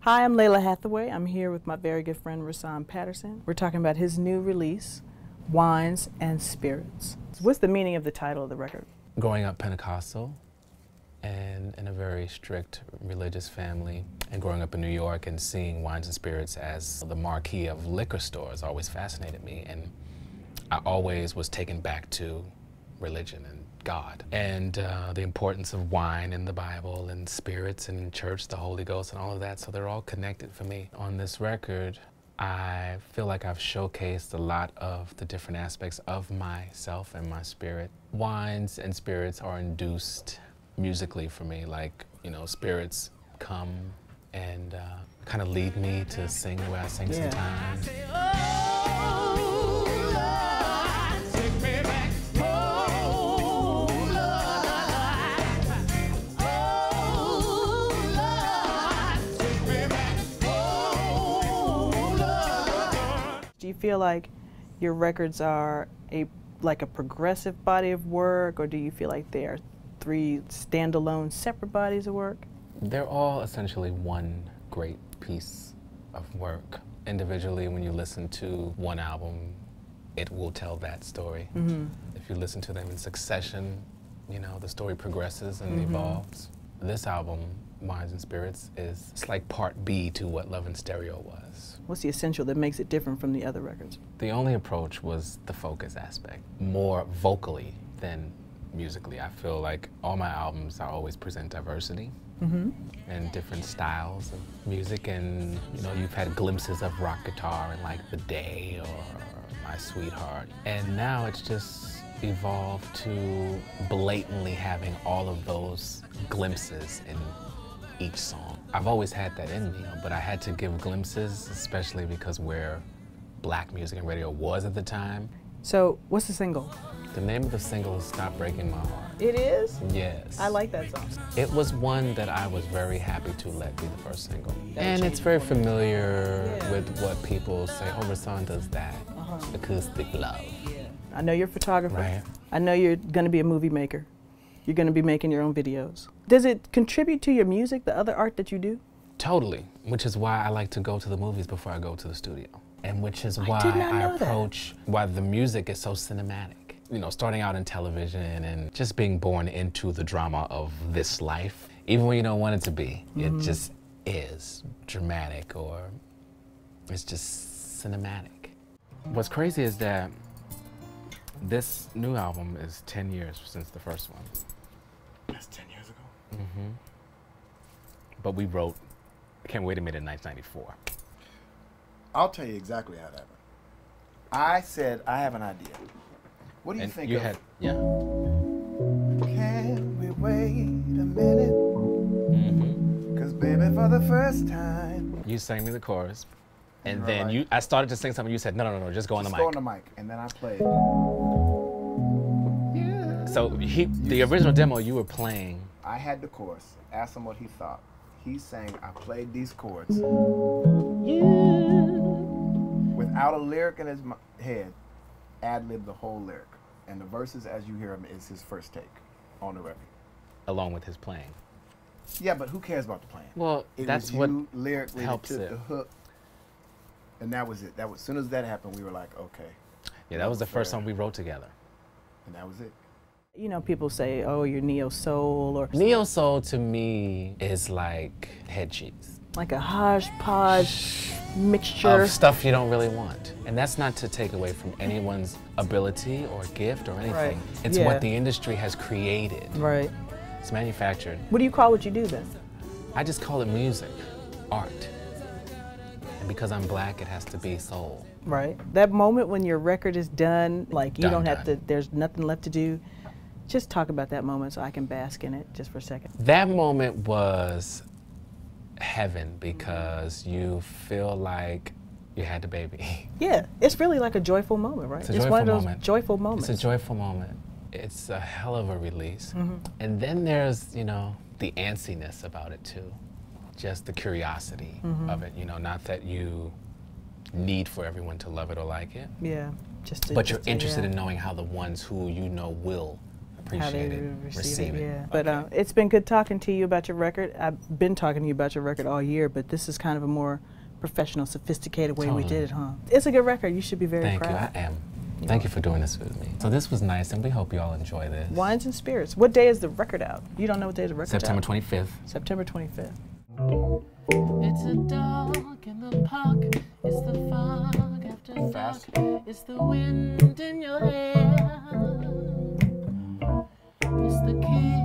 Hi, I'm Layla Hathaway. I'm here with my very good friend Rahsaan Patterson. We're talking about his new release, Wines and Spirits. What's the meaning of the title of the record? Growing up Pentecostal and in a very strict religious family, and growing up in New York and seeing Wines and Spirits as the marquee of liquor stores always fascinated me, and I always was taken back to religion and God, and the importance of wine in the Bible and spirits and church, the Holy Ghost and all of that, so they're all connected for me. On this record, I feel like I've showcased a lot of the different aspects of myself and my spirit. Wines and spirits are induced musically for me, like, you know, spirits come and kind of lead me to sing the way I sing sometimes. Do you feel like your records are like a progressive body of work, or do you feel like they are three standalone separate bodies of work? They're all essentially one great piece of work. Individually, when you listen to one album, it will tell that story. If you listen to them in succession, you know, the story progresses and evolves. This album, Wines and Spirits, it's like part B to what Love in Stereo was. What's the essential that makes it different from the other records? The only approach was the focus aspect, more vocally than musically. I feel like all my albums, I always present diversity and different styles of music, and you know, you've had glimpses of rock guitar in like The Day or My Sweetheart, and now it's just evolved to blatantly having all of those glimpses in each song. I've always had that in me, but I had to give glimpses, especially because where black music and radio was at the time. So, what's the single? The name of the single is Stop Breaking My Heart. It is? Yes. I like that song. It was one that I was very happy to let be the first single. And it's very familiar with what people say, oh, Rahsaan does that. Acoustic love. I know you're a photographer. Right. I know you're going to be a movie maker. You're going to be making your own videos. Does it contribute to your music, the other art that you do? Totally, which is why I like to go to the movies before I go to the studio. And which is why I approach, why the music is so cinematic. You know, starting out in television and just being born into the drama of this life, even when you don't want it to be, it just is dramatic, or it's just cinematic. What's crazy is that this new album is 10 years since the first one. That's 10 years ago? But we wrote Can't Wait a Minute in 1994. I'll tell you exactly how that happened. I said, I have an idea. What do you think you of? had, yeah. Can we wait a minute? Cause baby, for the first time. You sang me the chorus, and then like, I started to sing something. You said, no, just go on the mic. Go on the mic, and then I played. Yeah. So the original demo you were playing. I had the chorus. Asked him what he thought. He sang, I played these chords. Without a lyric in his head, ad-libbed the whole lyric. And the verses, as you hear them, is his first take on the record. Along with his playing. Yeah, but who cares about the playing? Well, that's what lyrically helps took it. the hook, and that was it. That was, as soon as that happened, we were like, okay. Yeah, that was the first song we wrote together. And that was it. You know, people say, oh, you're neo-soul, or... Neo-soul to me is like head cheese. Like a hodgepodge mixture. Of stuff you don't really want. And that's not to take away from anyone's ability or gift or anything. Right. It's what the industry has created. Right. It's manufactured. What do you call what you do then? I just call it music, art. And because I'm black, it has to be soul. Right. That moment when your record is done, like you don't have to, there's nothing left to do. Just talk about that moment so I can bask in it just for a second. That moment was heaven because you feel like you had the baby. Yeah, it's really like a joyful moment, right? It's one of those joyful moments. It's a joyful moment. It's a hell of a release. And then there's, you know, the antsiness about it too. Just the curiosity of it, you know, not that you need for everyone to love it or like it. Yeah, but you're interested in knowing how the ones who you know will how they Appreciate it. receive it. Yeah. Okay. But it's been good talking to you about your record. I've been talking to you about your record all year, but this is kind of a more professional, sophisticated way we Totally. did it, huh? It's a good record. You should be very Thank proud. you. I am. Thank you for doing this with me. So this was nice, and we hope you all enjoy this. Wines and Spirits. What day is the record out? You don't know what day the record's September out? 25th. September 25th. It's a dog in the park. It's the fog after dark. Fast. It's the wind in your hair. It's the kid